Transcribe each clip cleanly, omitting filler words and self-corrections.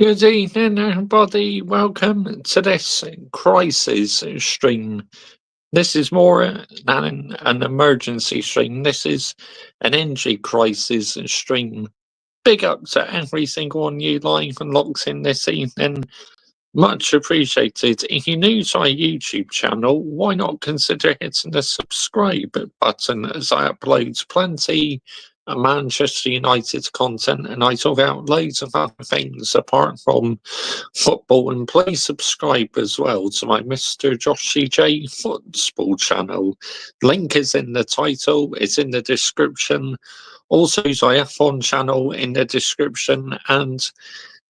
Good evening, everybody. Welcome to this crisis stream. This is more than an emergency stream. This is an injury crisis stream. Big up to every single one of you live and locked in this evening. Much appreciated. If you're new to our YouTube channel, why not consider hitting the subscribe button as I upload plenty of Manchester United content and I talk about loads of other things apart from football. And please subscribe as well to my Mr. Joshy J Football channel. Link is in the title, it's in the description. Also, my F1 channel in the description, and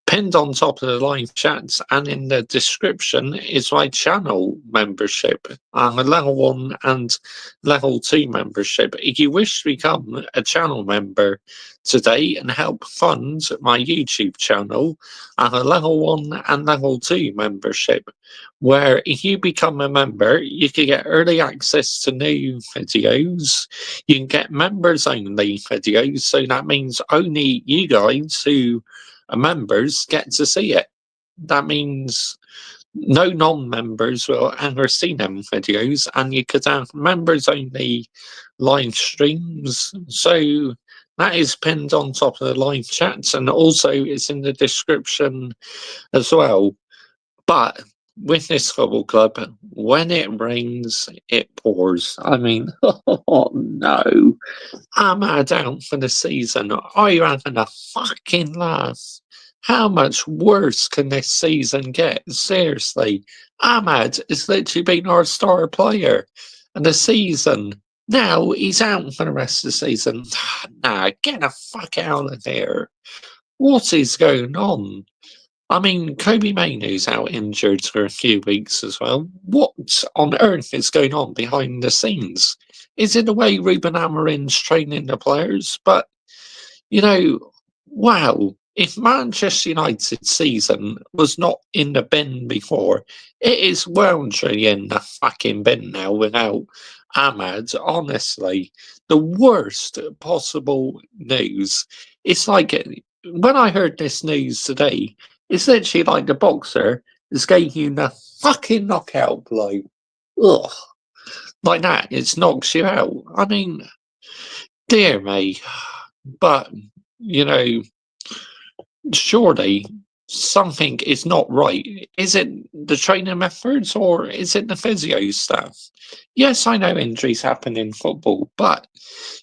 pinned on top of the live chats and in the description is my channel membership, level 1 and level 2 membership. If you wish to become a channel member today and help fund my YouTube channel, a level 1 and level 2 membership, where if you become a member, you can get early access to new videos. You can get members only videos, so that means only you guys who members get to see it. That means no non-members will ever see them videos, and you could have members only live streams. So that is pinned on top of the live chats, and also it's in the description as well. But with this football club, when it rains, it pours. I mean, oh no. Ahmad out for the season. Are you having a fucking laugh? How much worse can this season get? Seriously. Ahmad has literally been our star player. And the season, now he's out for the rest of the season. Nah, get the fuck out of there. What is going on? I mean, Kobe Mainoo's out injured for a few weeks as well. What on earth is going on behind the scenes? Is it the way Ruben Amorim's training the players? But, you know, wow, if Manchester United's season was not in the bin before, it is well and truly in the fucking bin now without Ahmad. Honestly, the worst possible news. It's like, when I heard this news today, it's literally like the boxer has gave you the fucking knockout blow. Ugh. Like that, it knocks you out. I mean, dear me. But, you know, surely something is not right. Is it the training methods or is it the physio staff? Yes, I know injuries happen in football, but,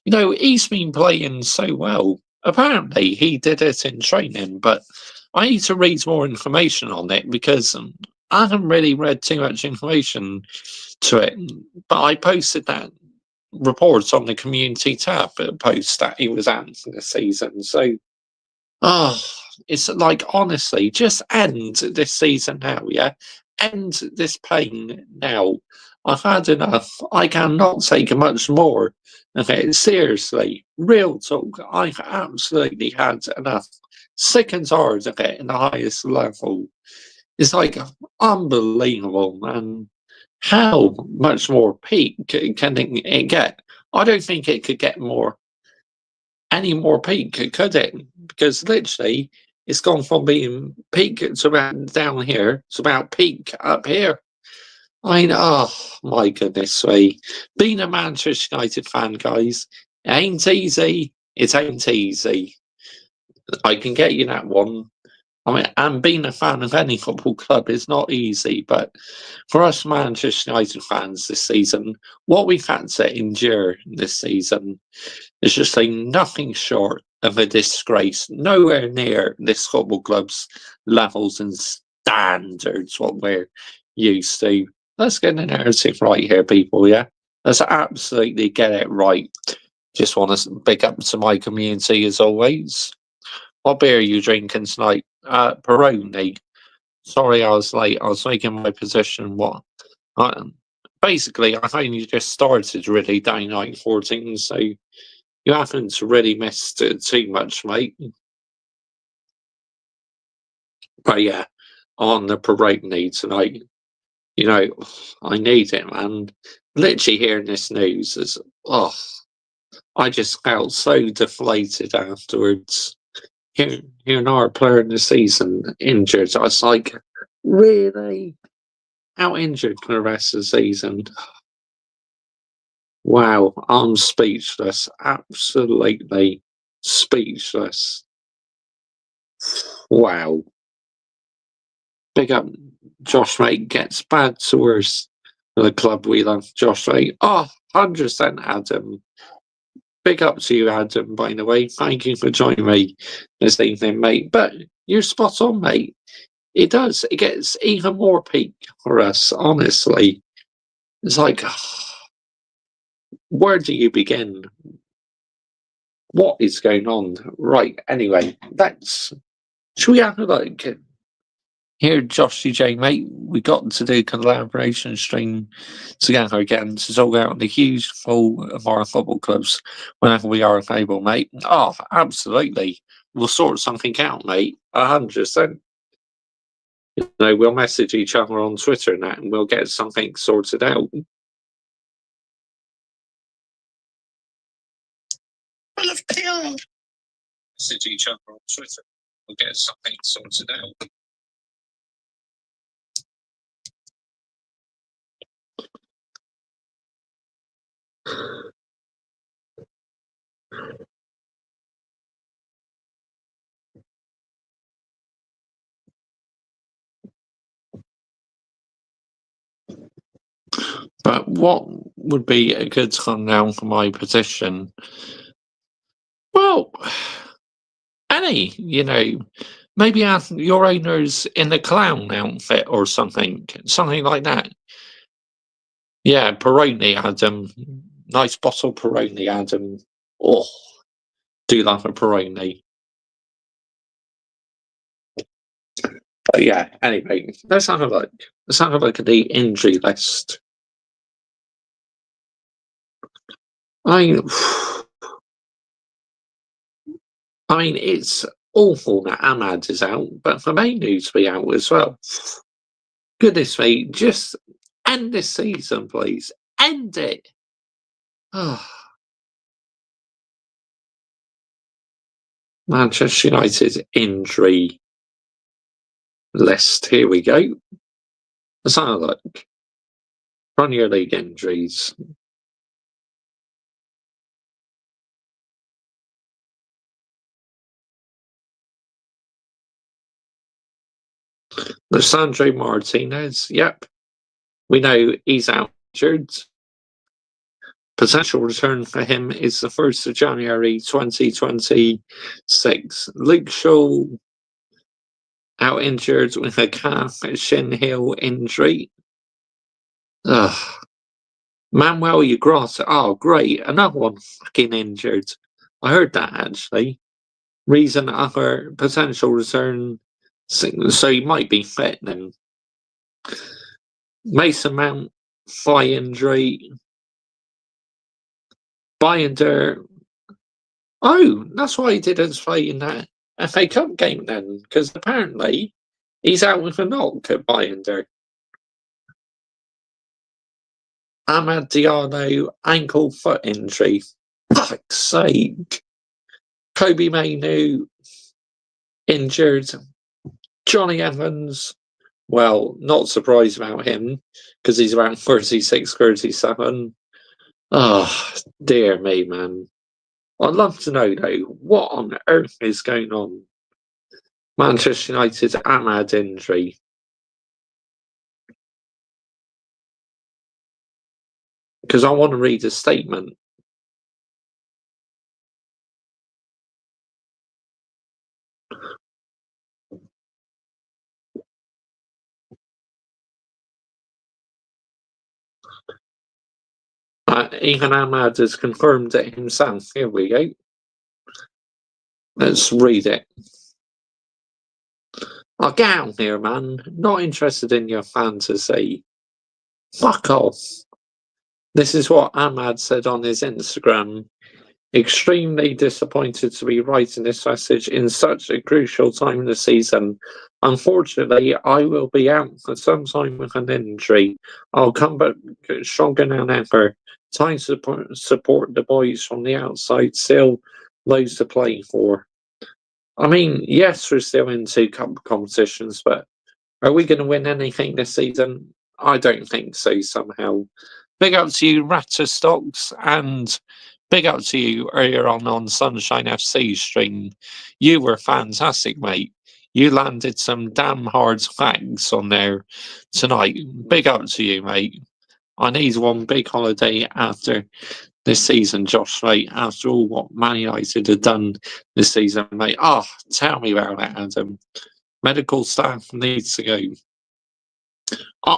you know, he's been playing so well. Apparently, he did it in training, but I need to read more information on it because I haven't really read too much information to it. But I posted that report on the community tab post that he was at for the season. So, it's like, honestly, just end this season now, yeah? End this pain now. I've had enough. I cannot take much more of it. Seriously, real talk. I've absolutely had enough. Sick and tired of it in the highest level. It's like unbelievable, man. How much more peak can it get? I don't think it could get any more peak, could it? Because literally, it's gone from being peak to about down here to about peak up here. I mean, oh my goodness me. Being a Manchester United fan, guys, it ain't easy. It ain't easy. I can get you that one. I mean, and being a fan of any football club is not easy, but for us Manchester United fans this season, what we've had to endure this season is just nothing short of a disgrace. Nowhere near this football club's levels and standards, what we're used to. Let's get the narrative right here, people, yeah? Let's absolutely get it right. Just want to big up to my community as always. What beer are you drinking tonight? Peroni. Sorry I was late. I was making my position. Basically, I only just started really day night 14, so you haven't really missed too much, mate. But yeah, on the Peroni tonight, you know, I need it, man. Literally hearing this news is, I just felt so deflated afterwards. Here another player in the season injured. I was like, really? Out injured for the rest of the season? Wow, I'm speechless. Absolutely speechless. Wow. Big up Josh Mate gets bad tours for the club we love, Josh Mate. Oh, 100% Adam. Big up to you, Adam, by the way. Thank you for joining me this evening, mate. But you're spot on, mate. It does. It gets even more peak for us, honestly. It's like, where do you begin? What is going on? Right, anyway, should we have a look? Here, Josh CJ, mate, we got to do a collaboration stream together again to talk about the huge full of our football clubs whenever we are available, mate. Oh, absolutely. We'll sort something out, mate. 100%. We'll message each other on Twitter and that, and we'll get something sorted out. Message each other on Twitter. We'll get something sorted out. But what would be a good time now for my petition? Well, Annie, maybe have your owners in the clown outfit or something like that. Yeah, Peroni, Adam. Nice bottle Peroni, Adam. Oh, do love a Peroni. But yeah, anyway, let's have a look. Let's have a look at the injury list. I mean, it's awful that Ahmad is out, but Vermain needs to be out as well. Goodness me, just end this season, please. End it. Manchester United injury list. Here we go. Let's have a look. Premier League injuries. Lisandro Martinez. Yep. We know he's out injured. Potential return for him is the 1st of January 2026. Luke Shaw out injured with a calf shin heel injury. Manuel Ugarte. Oh, great. Another one fucking injured. I heard that actually. Reason other potential return. So he might be fit then. Mason Mount, thigh injury. Binder. Oh, that's why he didn't play in that FA Cup game then, because apparently he's out with a knock at Binder. Amad Diallo, ankle foot injury. Fuck's sake. Kobe Mainu, injured. Johnny Evans, well, not surprised about him because he's around 36, 37. Oh, dear me, man. I'd love to know, though, what on earth is going on? Manchester United Ahmad injury. Because I want to read a statement. Even Ahmad has confirmed it himself. Here we go. Let's read it. Oh, get out here, man. Not interested in your fantasy. Fuck off. This is what Ahmad said on his Instagram. Extremely disappointed to be writing this message in such a crucial time in the season. Unfortunately, I will be out for some time with an injury. I'll come back stronger than ever. Time to support the boys from the outside. Still loads to play for. I mean, yes, we're still in two competitions, but are we going to win anything this season? I don't think so. Somehow, big up to you, Ratter Stocks, and big up to you earlier on Sunshine FC stream. You were fantastic, mate. You landed some damn hard facts on there tonight. Big up to you, mate. I need one big holiday after this season, Josh, mate. After all what Man United have done this season, mate. Oh, tell me about it, Adam. Medical staff needs to go.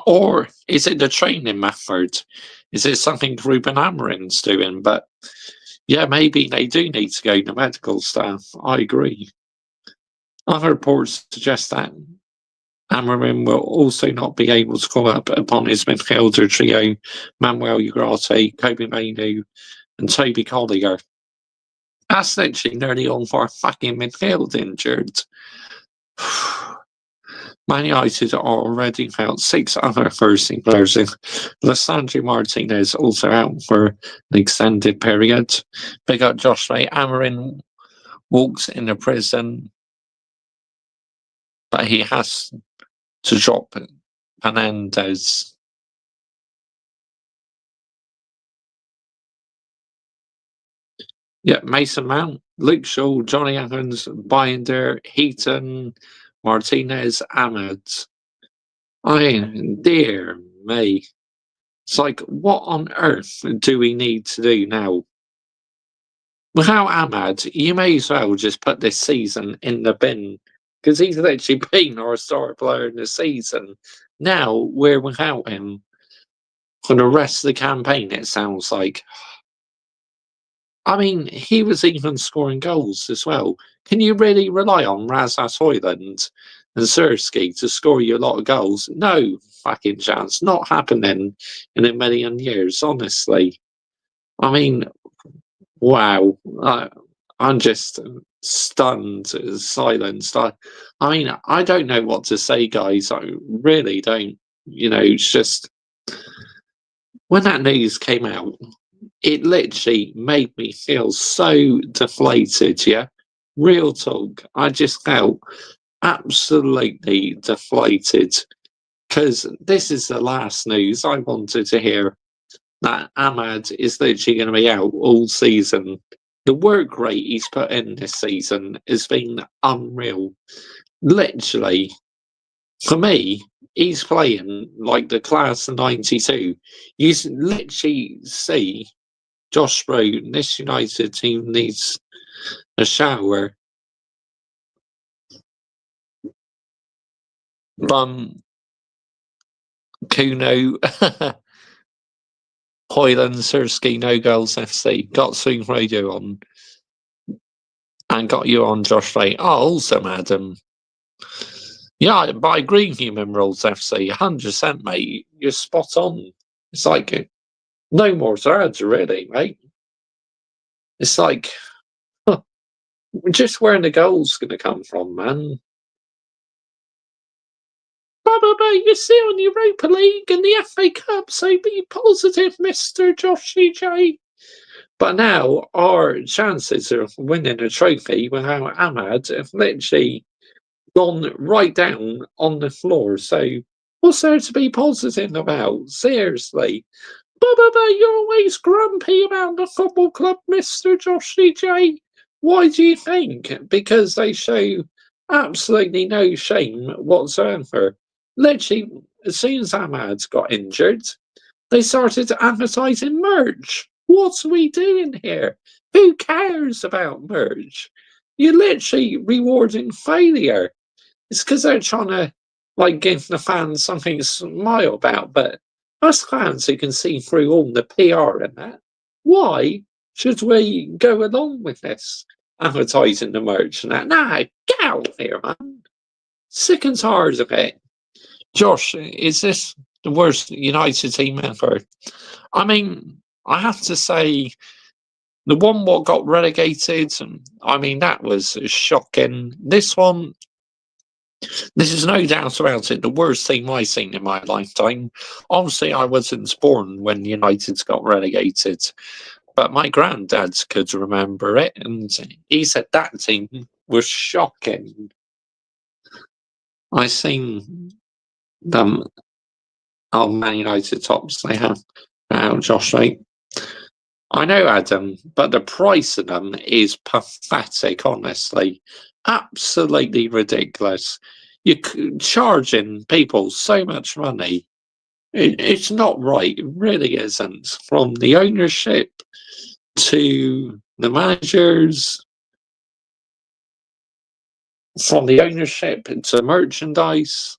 Or is it the training method? Is it something Ruben Amorim's doing? But yeah, maybe they do need to go to medical staff. I agree. Other reports suggest that Amorim will also not be able to call up upon his midfielder trio, Manuel Ugarte, Kobe Mainu, and Toby Collier. That's literally nearly all for fucking midfield injured. Man United are already out 6 other first-team players. Lissandro Martinez also out for an extended period. Big up Josh Ray. Amorim walks in the prison, but he has to drop Hernandez. Yeah, Mason Mount, Luke Shaw, Johnny Evans, Binder, Heaton, Martinez, Ahmed. Dear me. It's like, what on earth do we need to do now? Without Ahmad, you may as well just put this season in the bin, because he's literally been our star player in the season. Now we're without him for the rest of the campaign, it sounds like. I mean, he was even scoring goals as well. Can you really rely on Rasmus Højlund and Sirski to score you a lot of goals? No fucking chance. Not happening in a million years, honestly. I mean, wow. I'm just stunned, silenced. I mean, I don't know what to say, guys. I really don't. You know, it's just when that news came out, it literally made me feel so deflated, yeah? Real talk. I just felt absolutely deflated because this is the last news I wanted to hear, that Ahmad is literally going to be out all season. The work rate he's put in this season has been unreal. Literally, for me, he's playing like the class of 92. You literally see Josh Brown, this United team needs a shower. Kuno, Højlund, Sirski, No Goals FC, got Swing Radio on and got you on, Josh Ray. Oh, awesome, Adam. Yeah, but I agree, Human Rules FC, 100%, mate. You're spot on. It's like, no more thirds, really, mate. It's like, just where the goal's going to come from, man. But you're still in the Europa League and the FA Cup, so be positive, Mr. Joshy J. But now our chances of winning a trophy without Ahmad have literally gone right down on the floor. So what's there to be positive about? Seriously. You're always grumpy about the football club, Mr. Joshy J. Why do you think? Because they show absolutely no shame whatsoever. Literally, as soon as Ahmad got injured, they started advertising merch. What are we doing here? Who cares about merch? You're literally rewarding failure. It's because they're trying to like give the fans something to smile about, but us fans who can see through all the PR and that, why should we go along with this? Advertising the merch and that. Nah, get out of here, man. Sick and tired of it. Josh, is this the worst United team ever? I mean, I have to say, the one what got relegated, I mean, that was shocking. This one, this is no doubt about it, the worst team I've seen in my lifetime. Obviously, I wasn't born when United got relegated, but my granddad could remember it, and he said that team was shocking. I seen them on Man United tops. They have Josh, right? I know, Adam, but the price of them is pathetic, honestly. Absolutely ridiculous. You're charging people so much money. It's not right. It really isn't. From the ownership to the managers, from the ownership to merchandise,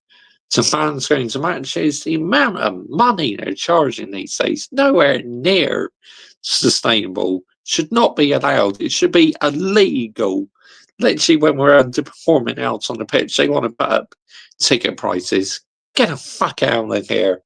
to fans going to matches, the amount of money they're charging these days, nowhere near sustainable, should not be allowed. It should be illegal. Literally, when we're underperforming out on the pitch, they want to put up ticket prices. Get the fuck out of here.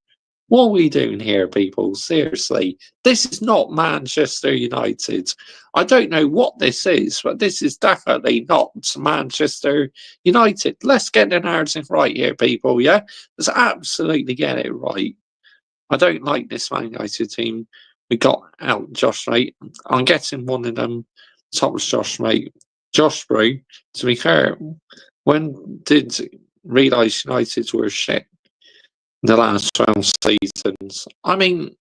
What are we doing here, people? Seriously. This is not Manchester United. I don't know what this is, but this is definitely not Manchester United. Let's get the narrative right here, people, yeah? Let's absolutely get it right. I don't like this Man United team. We got out Josh, mate. I'm getting one of them tops, Josh, mate. Josh, bro, to be fair, when did realise United were shit? The last 12 seasons. I mean,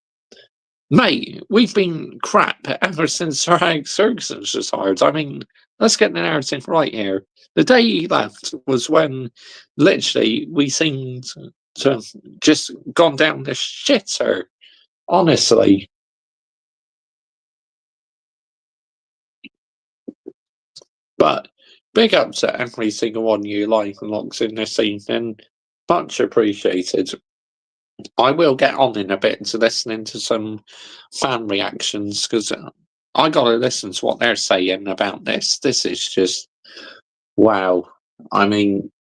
mate, we've been crap ever since Sir Alex Ferguson's retired. I mean, let's get the narrative right here. The day he left was when literally we seemed to have just gone down the shitter, honestly. But big up to every single one you like and locks in this season. Much appreciated. I will get on in a bit to listening to some fan reactions because I got to listen to what they're saying about this. This is just wow. I mean,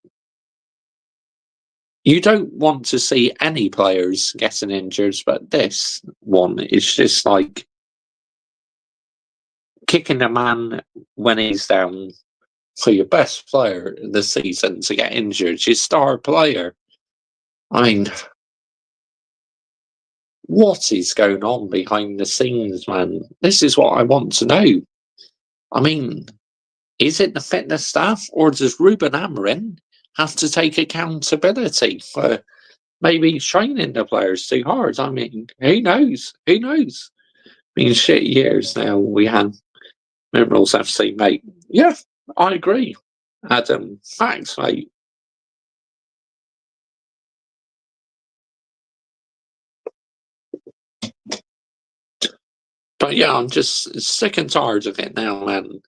you don't want to see any players getting injured, but this one is just like kicking a man when he's down for your best player this season to get injured, your star player. I mean, what is going on behind the scenes, man? This is what I want to know. I mean, is it the fitness staff or does Ruben Amorim have to take accountability for maybe training the players too hard? I mean, who knows? Who knows? I mean, shit years now we had Minerals FC, mate. Yeah, I agree. Adam, facts, mate. But yeah, I'm just sick and tired of it now, man.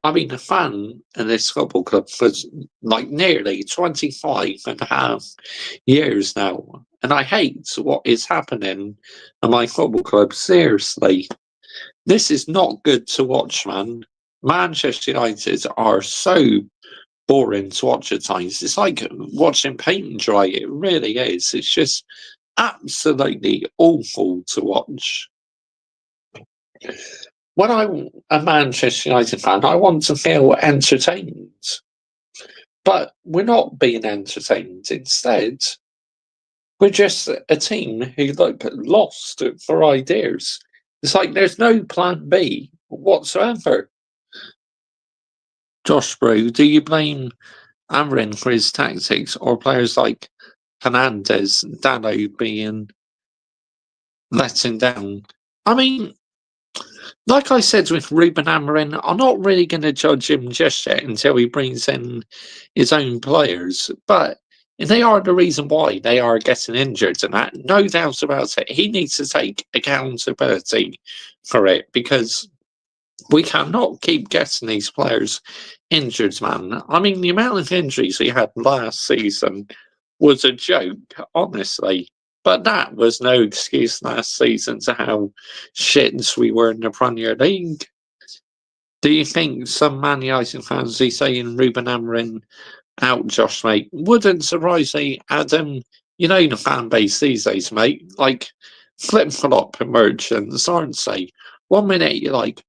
I've been a fan of this football club for like nearly 25 and a half years now. And I hate what is happening at my football club. Seriously. This is not good to watch, man. Manchester United are so boring to watch at times. It's like watching paint dry. It really is. It's just absolutely awful to watch. When I'm a Manchester United fan, I want to feel entertained. But we're not being entertained. Instead, we're just a team who look lost for ideas. It's like there's no plan B whatsoever. Josh, bro, do you blame Amorim for his tactics or players like Hernandez, Dano being letting down? I mean, like I said with Ruben Amorim, I'm not really going to judge him just yet until he brings in his own players. But they are the reason why they are getting injured, and that, no doubt about it. He needs to take accountability for it because we cannot keep getting these players injured, man. I mean, the amount of injuries we had last season was a joke, honestly. But that was no excuse last season to how shit we were in the Premier League. Do you think some Man United fans are saying Ruben Amorim out, Josh, mate? Wouldn't surprise me, Adam. You know the fan base these days, mate. Like, flip-flop merchants, aren't they? 1 minute you're like,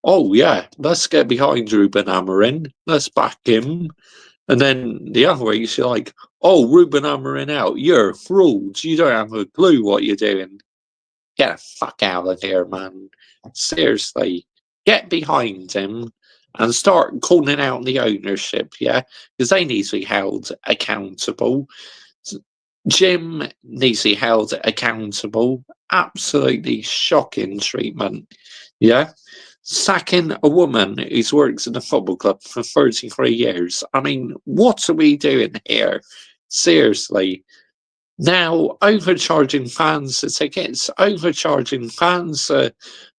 oh yeah, let's get behind Ruben Amorim, let's back him. And then the other week you're like, oh, Ruben Amorim out, you're fraud, you don't have a clue what you're doing. Get the fuck out of here, man. Seriously, get behind him and start calling out the ownership, yeah? Because they need to be held accountable. Jim needs to be held accountable. Absolutely shocking treatment, yeah? Sacking a woman who's worked in a football club for 33 years. I mean, what are we doing here? Seriously. Now, overcharging fans for tickets, overcharging fans for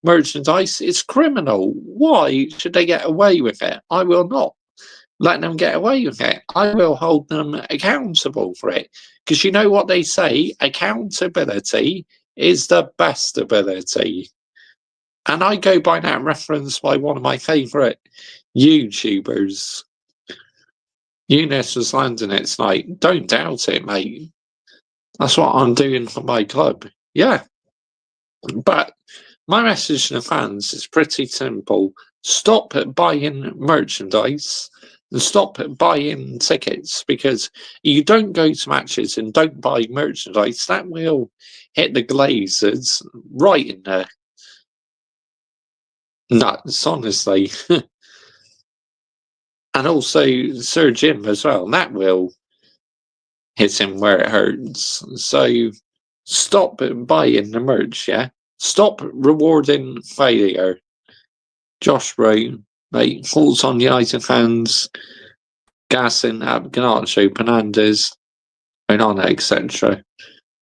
merchandise is criminal. Why should they get away with it? I will not let them get away with it. I will hold them accountable for it. Because you know what they say? Accountability is the best ability. And I go by that reference by one of my favourite YouTubers. Eunice was landing it tonight. Don't doubt it, mate. That's what I'm doing for my club. Yeah. But my message to the fans is pretty simple. Stop buying merchandise and stop buying tickets, because you don't go to matches and don't buy merchandise. That will hit the Glazers right in the nuts, honestly. And also Sir Jim as well. That will hit him where it hurts. So stop buying the merch, yeah? Stop rewarding failure. Josh Rowe, mate, thoughts on United fans gassing at Garnacho, Fernandes, Onana, etc.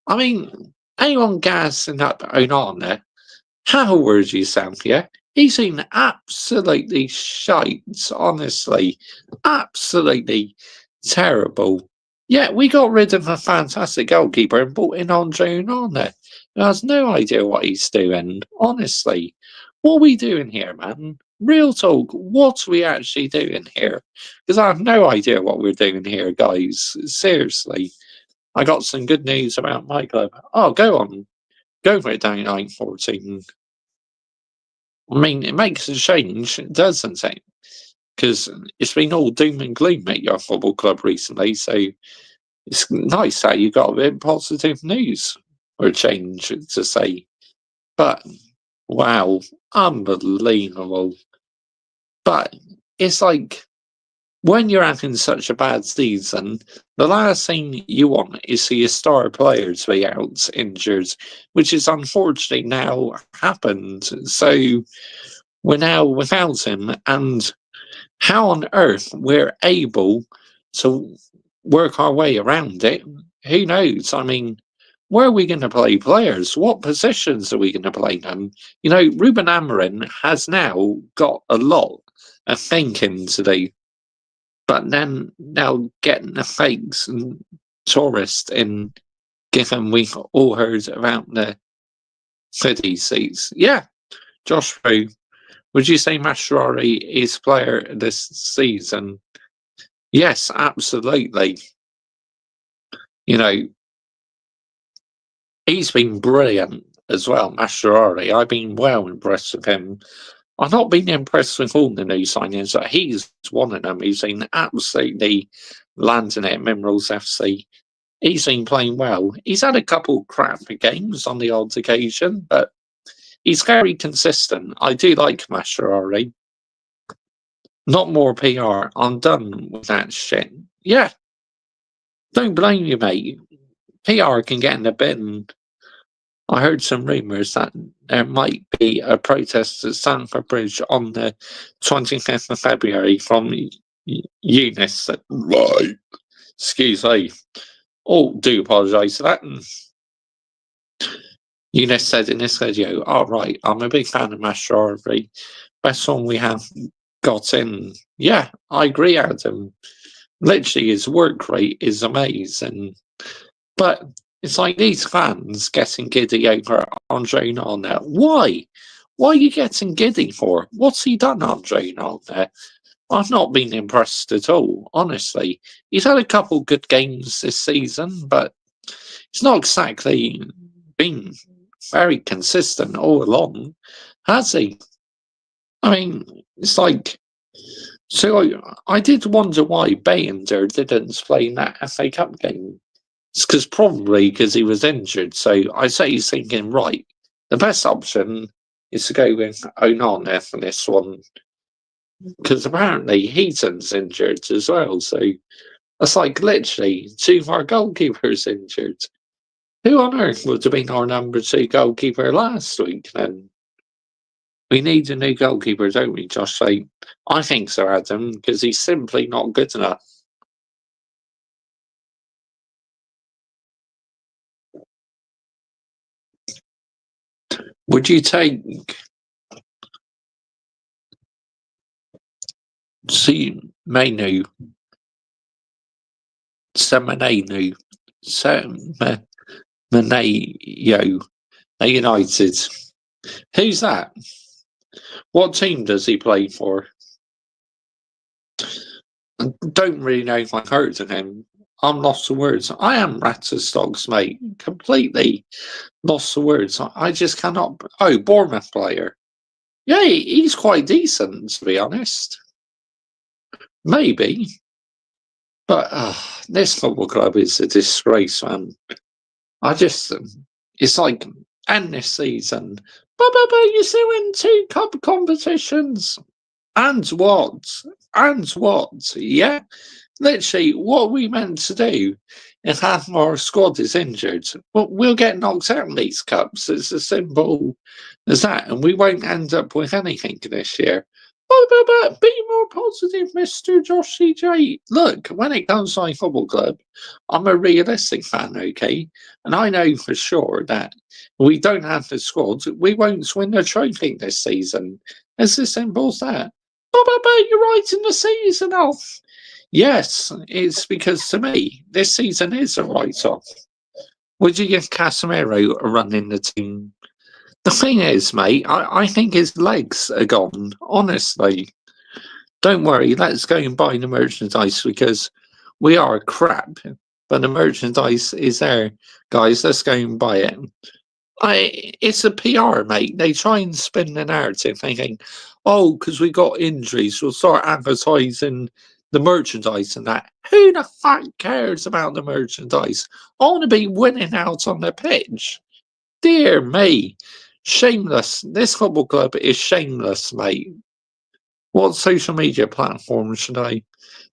I mean, anyone gassing up Onana, how would you sound, yeah? He's been absolutely shite, honestly. Absolutely terrible. Yeah, we got rid of a fantastic goalkeeper and brought in Andre Onana, who has no idea what he's doing, honestly. What are we doing here, man? Real talk, what are we actually doing here? Because I have no idea what we're doing here, guys. Seriously. I got some good news about my club. Oh, go on. Go for it, Danny 914. I mean, it makes a change, doesn't it? Because it's been all doom and gloom at your football club recently, so it's nice that you got a bit of positive news or a change to say. But wow, unbelievable. But it's like when you're having such a bad season, the last thing you want is for your star players to be out injured, which is unfortunately now happened. So we're now without him, and how on earth we're able to work our way around it, who knows? I mean, where are we going to play players? What positions are we going to play them? You know, Ruben Amorim has now got a lot of thinking to do, but then now getting the fakes and tourists in, given we've all heard about the hoodie seats. Yeah, Josh Rowe, would you say Mascherari is player this season? Yes, absolutely. You know, he's been brilliant as well, Mascherari. I've been well impressed with him. I've not been impressed with all the new signings, but he's one of them. He's been absolutely landing it at Minerals FC. He's been playing well. He's had a couple crap games on the odd occasion, but he's very consistent. I do like Mascherari. Not more PR. I'm done with that shit. Yeah, don't blame you, mate. PR can get in the bin. I heard some rumours that there might be a protest at Stamford Bridge on the 25th of February from Eunice. Right. Excuse me. Oh, do apologise for that. Eunice said in this video, "All right, I'm a big fan of Mascherari. Best one we have got in." Yeah, I agree, Adam. Literally, his work rate is amazing. But it's like these fans getting giddy over Andre Onana. Why? Why are you getting giddy for? What's he done, Andre Onana? I've not been impressed at all, honestly. He's had a couple good games this season, but it's not exactly been very consistent all along, has he? I mean, it's like... So I did wonder why Bayender didn't play in that FA Cup game. It's probably because he was injured. So I say he's thinking, right, the best option is to go with Onana for this one. because apparently Heaton's injured as well. So it's like literally two of our goalkeepers injured. Who on earth would have been our number 2 goalkeeper last week then? We need a new goalkeeper, don't we, Josh? So I think so, Adam, because he's simply not good enough. Would you take Manu, Semenenu, Semenyo, United? Who's that? What team does he play for? I don't really know if I've heard of him. I'm lost for words. I am Ratterstocks, mate. Completely lost for words. I just cannot. Oh, Bournemouth player. Yeah, he's quite decent, to be honest. Maybe. But this football club is a disgrace, man. I just. It's like. And this season. But you still win 2 cup competitions. And what? And what? Yeah. Literally, what we meant to do if half of our squad is injured, well, we'll get knocked out in these cups. It's as simple as that, and we won't end up with anything this year. But be more positive, Mr. Josh CJ. Look, when it comes to my football club, I'm a realistic fan, okay? And I know for sure that we don't have the squad, we won't win the trophy this season. It's as simple as that. But you're writing the season off. Yes, it's because to me, this season is a write-off. Would you give Casemiro a run in the team? The thing is, mate, I think his legs are gone, honestly. Don't worry, let's go and buy the merchandise because we are crap, but the merchandise is there. Guys, let's go and buy it. It's a PR, mate. They try and spin the narrative thinking, oh, because we got injuries, we'll start advertising the merchandise and that. Who the fuck cares about the merchandise? I want to be winning out on the pitch. Dear me. Shameless. This football club is shameless, mate. What social media platform should I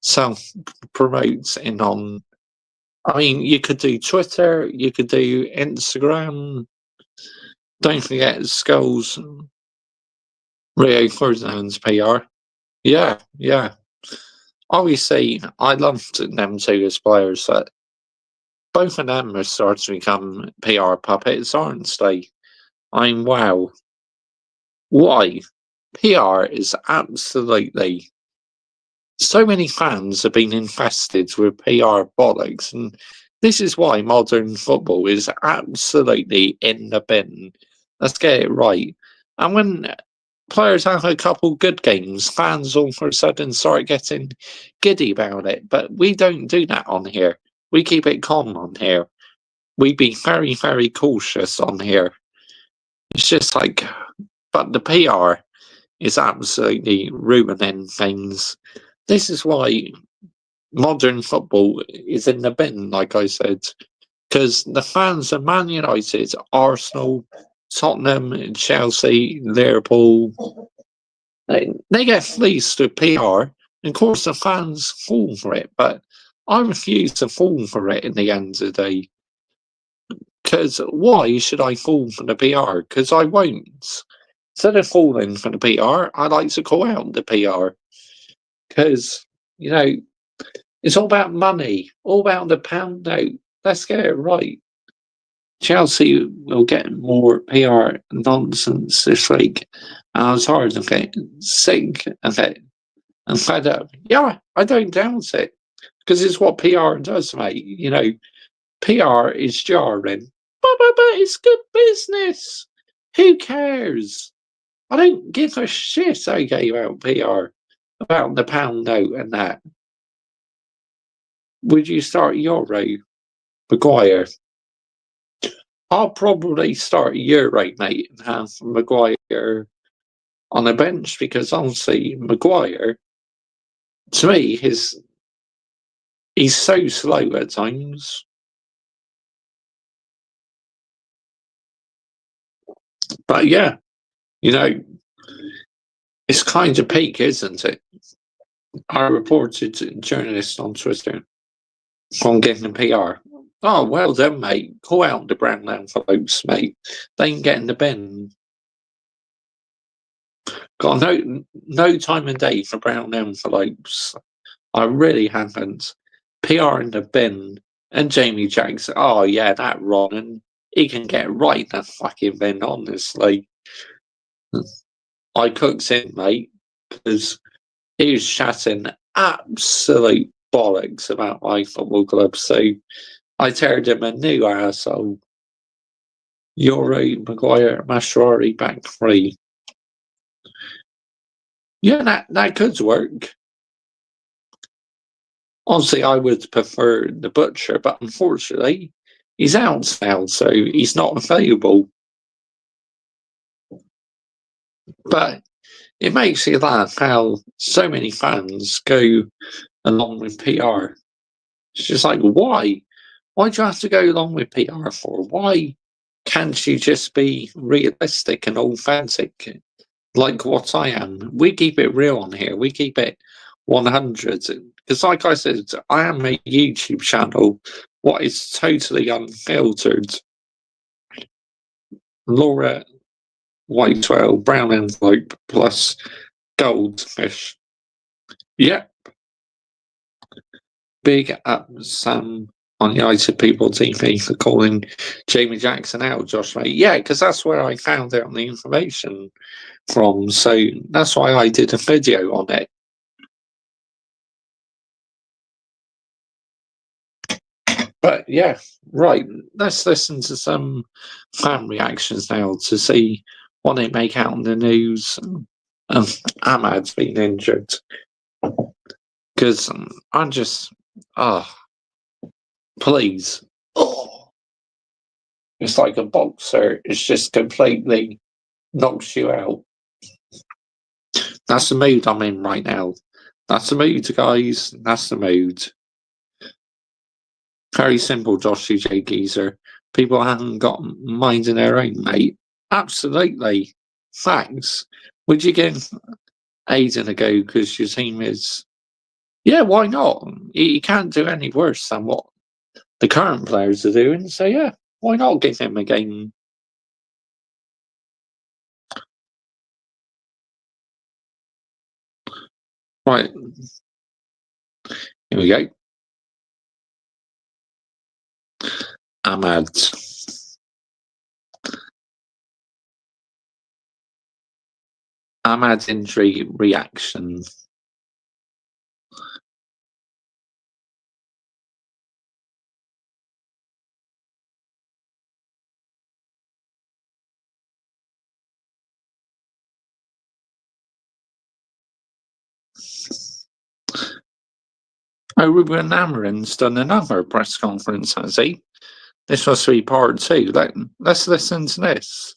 self promote in on? I mean, you could do Twitter, you could do Instagram. Don't forget Skulls, Rio Ferdinand's PR. Yeah, yeah. Obviously, I loved them two as players. That both of them are starting to become PR puppets, aren't they? I'm wow. Why? PR is absolutely. So many fans have been infested with PR bollocks, and this is why modern football is absolutely in the bin. Let's get it right. And when players have a couple good games, fans all of a sudden start getting giddy about it. But we don't do that on here. We keep it calm on here. We be very, very cautious on here. It's just like, but the PR is absolutely ruining things. This is why modern football is in the bin, like I said, because the fans of Man United, Arsenal, Tottenham, Chelsea, Liverpool, they get fleeced with PR. And of course, the fans fall for it, but I refuse to fall for it in the end of the day. Because why should I fall for the PR? Because I won't. Instead of falling for the PR, I like to call out the PR. Because, you know, it's all about money, all about the pound note. Let's get it right. Chelsea will get more PR nonsense this week. And I was tired of getting sick of it and fed up. Yeah, I don't doubt it. Because it's what PR does, mate. You know, PR is jarring. But it's good business. Who cares? I don't give a shit, okay, about PR, about the pound note and that. Would you start Euro, Maguire? I'll probably start Euro, mate, and have Maguire on the bench because honestly, Maguire, to me, he's so slow at times. But yeah, you know, It's kind of peak, isn't it? I reported a journalist on Twitter on getting PR. Oh, well done, mate. Call out the brown envelopes, mate. They can get in the bin. Got no time and day for brown envelopes. I really haven't. PR in the bin. And Jamie Jackson. Oh, yeah, that Ronan. He can get right in the fucking bin, honestly. I cooked him, mate, because he was chatting absolute bollocks about my football club. So I turned him a new arsehole. Euro, Maguire, Mashrari back three. Yeah, that could work. Honestly, I would prefer the Butcher, but unfortunately, he's out now, so he's not available. But it makes you laugh how so many fans go along with PR. It's just like, why? Why do you have to go along with PR for? Why can't you just be realistic and authentic like what I am? We keep it real on here. We keep it 100. Because like I said, I am a YouTube channel. What is totally unfiltered. Laura Whitewell, brown envelope plus goldfish. Yep. Big up Sam on United People TV for calling Jamie Jackson out, Josh, mate. Yeah, because that's where I found out the information from. So that's why I did a video on it. But yeah, right. Let's listen to some fan reactions now to see what they make out in the news. Ahmad's been injured. Because I'm just, please. Oh. It's like a boxer. It's just completely knocks you out. That's the mood I'm in right now. That's the mood, guys. That's the mood. Very simple, Josh J. Geezer. People haven't got mind in their own, mate. Absolutely. Thanks. Would you give Aiden a go because your team is... Yeah, why not? You can't do any worse than what the current players are doing. So, yeah, why not give him a game? Right. Here we go. Ahmad. Ahmad's injury reaction. Oh, Ruben Amorim's done another press conference, has he? This must be part two. Let's listen to this.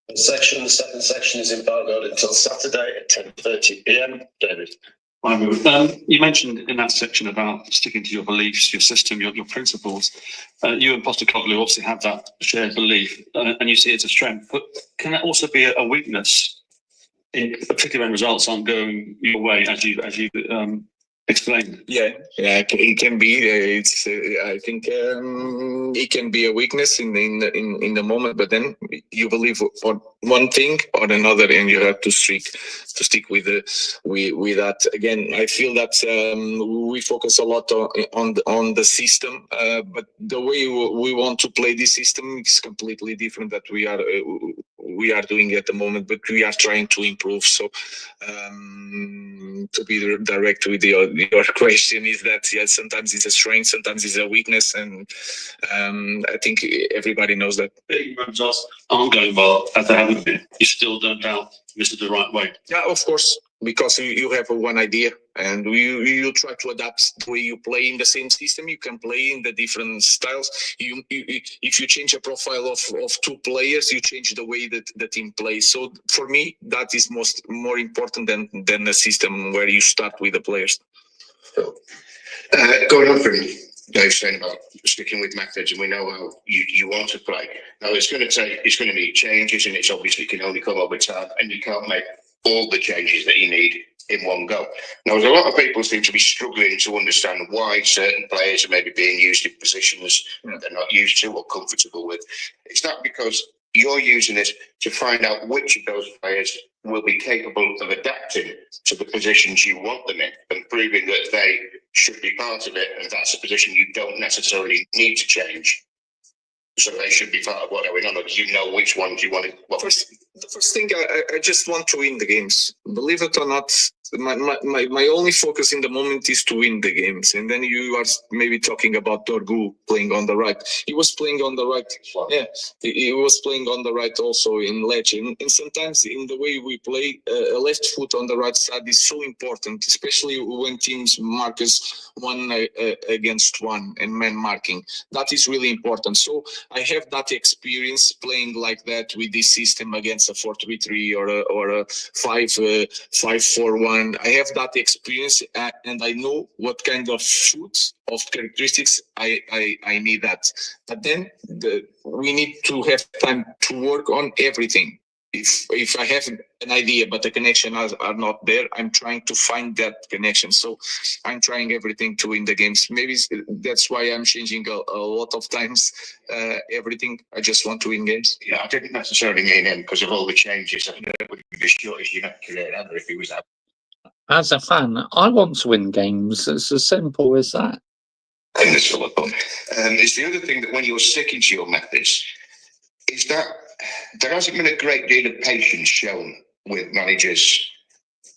The second section is embargoed until Saturday at 10:30 p.m. David. You mentioned in that section about sticking to your beliefs, your system, your principles. You and Postecoglou obviously have that shared belief, and you see it as a strength. But can that also be a weakness, particularly when results aren't going your way, as you explained? Yeah, it can be. It's I think it can be a weakness in the moment, but then you believe for one thing or another, and you have to stick with that. Again, I feel that we focus a lot on the system, but the way we want to play this system is completely different that we are doing at the moment. But we are trying to improve. So to be direct with your question is that yes, sometimes it's a strength, sometimes it's a weakness, and I think everybody knows that. Results aren't going well as they haven't been. You still don't doubt this is the right way. Yeah, of course, because you have one idea and you try to adapt the way you play in the same system. You can play in the different styles. If you change a profile of two players, you change the way that the team plays. So for me, that is more important than a system where you start with the players. Going on from Dave saying about sticking with methods, and we know how you want to play. Now it's going to need changes, and it's obviously can only come over time, and you can't make all the changes that you need in one go. Now, there's a lot of people seem to be struggling to understand why certain players are maybe being used in positions they're not used to or comfortable with. It's not because you're using it to find out which of those players will be capable of adapting to the positions you want them in and proving that they should be part of it, and that's a position you don't necessarily need to change. So they should be part of what's going on, or do you know which ones you want to? Well, The first thing, I just want to win the games. Believe it or not, my only focus in the moment is to win the games. And then you are maybe talking about Dorgu playing on the right. He was playing on the right. Yeah, he was playing on the right also in Lecce. And sometimes in the way we play, a left foot on the right side is so important, especially when teams mark us 1 against 1 and man marking. That is really important. So I have that experience playing like that with this system against a 4-3-3 or a 5-4-1. I have that experience, and I know what kind of foot of characteristics I need that. But then we need to have time to work on everything. If I have an idea but the connection are not there, I'm trying to find that connection. So I'm trying everything to win the games. Maybe that's why I'm changing a lot of times everything. I just want to win games. Yeah, I didn't necessarily mean him because of all the changes. I think it would be the shortest United career ever if he was out. As a fan, I want to win games. It's as simple as that. It's the other thing that when you're sticking to your methods, is that there hasn't been a great deal of patience shown with managers.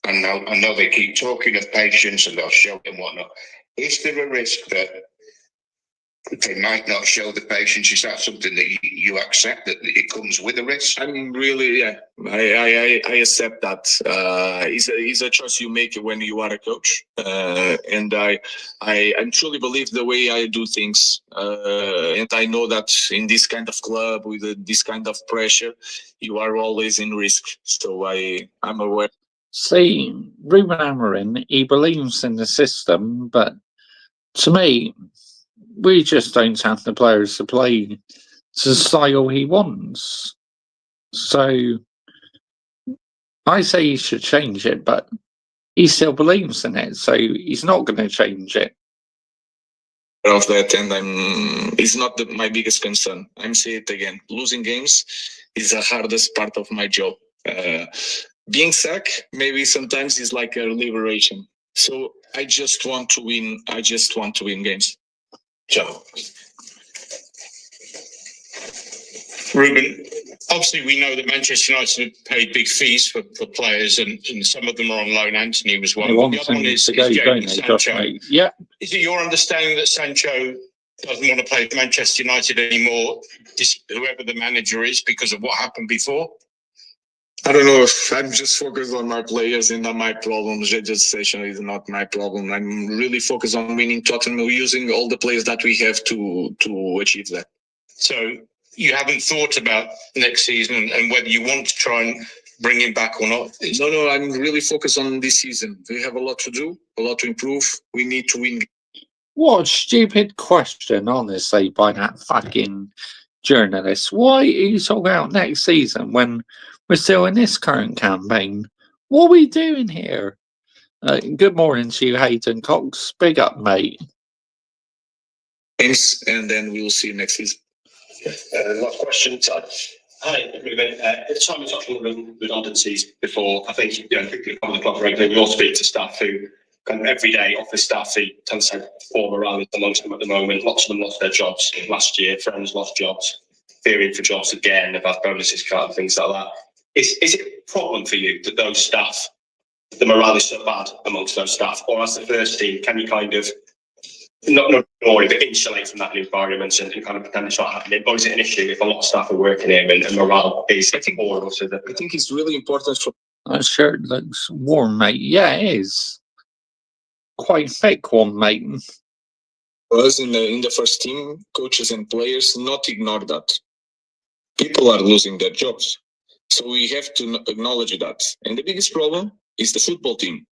And I know they keep talking of patience and they'll show it and whatnot. Is there a risk that they might not show the patience? Is that something that you accept, that it comes with a risk? I'm really, I accept that. It's a choice you make when you are a coach, and I truly believe the way I do things, and I know that in this kind of club with this kind of pressure, you are always in risk. So I'm aware. See, Ruben Amorim, he believes in the system, but to me, we just don't have the players to play to the style he wants. So I say he should change it, but he still believes in it, so he's not going to change it. Of that, and it's not my biggest concern. I'm saying it again. Losing games is the hardest part of my job. Being sacked maybe sometimes is like a liberation. So I just want to win. I just want to win games. Joe. Ruben, obviously we know that Manchester United have paid big fees for players, and some of them are on loan. Anthony was one. They want The other one him is to go, Jadon don't they, Josh, Sancho. mate? Yeah. Is it your understanding that Sancho doesn't want to play for Manchester United anymore, whoever the manager is, because of what happened before? I don't know if I'm just focused on my players and not my problems. Legislation is not my problem. I'm really focused on winning Tottenham, using all the players that we have to achieve that. So you haven't thought about next season and whether you want to try and bring him back or not? No, I'm really focused on this season. We have a lot to do, a lot to improve. We need to win. What a stupid question, honestly, by that fucking journalist. Why are you talking about next season when we're still in this current campaign? What are we doing here? Good morning to you, Hayden Cox. Big up, mate. Games, and then we will see you next season. Last question, Todd. Hi, Ruben. At the time we talked about redundancies before, I think quickly cover the club regularly. We all speak to staff who kind of every day, office staff who tend to say poor morale amongst them at the moment. Lots of them lost their jobs last year. Friends lost jobs, fearing for jobs again. They've had bonuses cut and things like that. Is it a problem for you that those staff, the morale is so bad amongst those staff? Or as the first team, can you kind of not ignore it, but insulate from that environment and kind of pretend it's not happening? Or is it an issue if a lot of staff are working here and morale is poor? I think it's really important for... That shirt looks warm, mate. Yeah, it is. Quite thick one, mate. Us in the first team, coaches and players, not ignore that. People are losing their jobs. So we have to acknowledge that. And the biggest problem is the football team.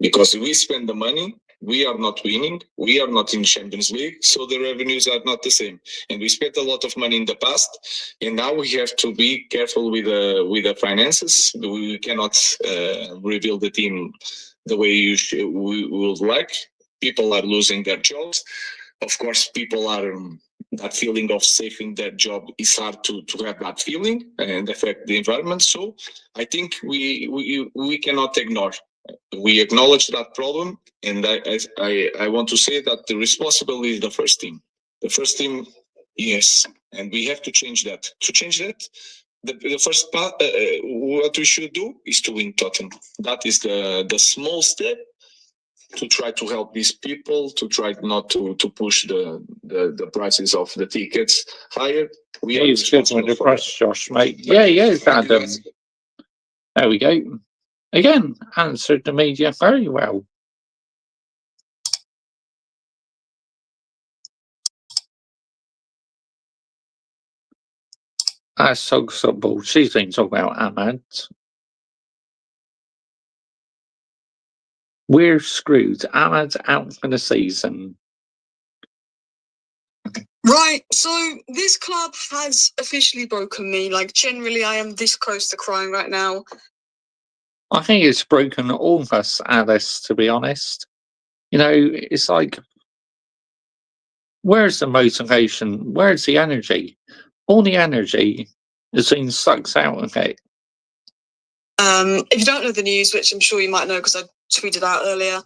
Because we spend the money we are not winning. We are not in Champions League, so the revenues are not the same. And we spent a lot of money in the past, and now we have to be careful with the finances. We cannot reveal the team the way we would like. People are losing their jobs. Of course, people are that feeling of safe in their job is hard to have that feeling and affect the environment. So I think we cannot ignore. We acknowledge that problem, and I want to say that the responsibility is the first team. The first team, yes, and we have to change that. To change that, the first part, what we should do is to win Tottenham. That is the small step to try to help these people, to try not to push the prices of the tickets higher. We are He's good with responsible the for press, Josh, mate. Yeah, he is, that. Adam. There we go. Again, answered the media very well. That's Sog Football. She's been talking about Ahmad. We're screwed. Ahmad's out for the season. Right, so this club has officially broken me. Like, generally, I am this close to crying right now. I think it's broken all of us, Alice, to be honest. You know, it's like, where's the motivation? Where's the energy? All the energy has been sucked out of it. If you don't know the news, which I'm sure you might know because I tweeted out earlier,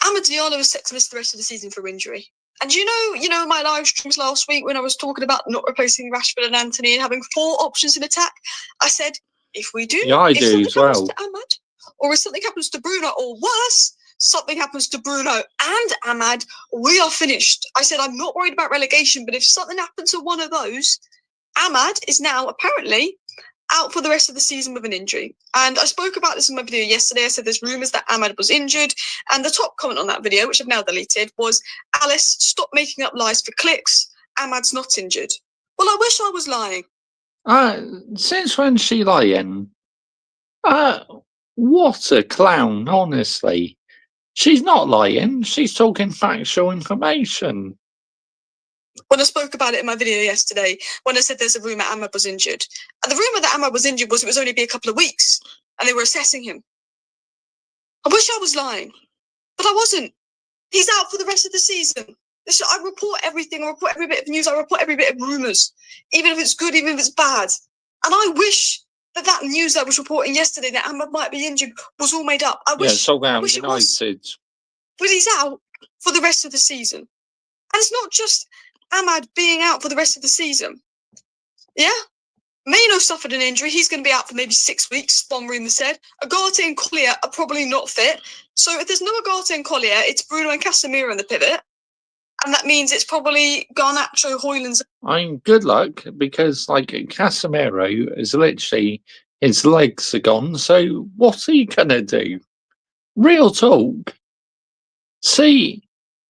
Amad Diallo is set to miss the rest of the season for injury. And you know my live streams last week when I was talking about not replacing Rashford and Anthony and having 4 options in attack, I said, if we do, Yeah, I if do something as well. happens to Amad, or if something happens to Bruno, or worse, something happens to Bruno and Amad, we are finished. I said, I'm not worried about relegation, but if something happens to one of those, Amad is now apparently out for the rest of the season with an injury. And I spoke about this in my video yesterday. I said there's rumours that Amad was injured. And the top comment on that video, which I've now deleted, was, Alice, stop making up lies for clicks. Amad's not injured. Well, I wish I was lying. Since when she lying? What a clown, honestly. She's not lying. She's talking factual information. When I spoke about it in my video yesterday, when I said there's a rumour Amad was injured. And the rumour that Amad was injured was it was only be a couple of weeks and they were assessing him. I wish I was lying, but I wasn't. He's out for the rest of the season. I report everything. I report every bit of news. I report every bit of rumours, even if it's good, even if it's bad. And I wish that news I was reporting yesterday that Amad might be injured was all made up. I wish it was. But he's out for the rest of the season. And it's not just Amad being out for the rest of the season. Yeah? Maino suffered an injury. He's going to be out for maybe 6 weeks, one rumour said. Ugarte and Collier are probably not fit. So if there's no Ugarte and Collier, it's Bruno and Casemiro in the pivot. And that means it's probably Garnacho, Højlund's. I mean, good luck, because, like, Casemiro is literally, his legs are gone, so what's he gonna do? Real talk. See,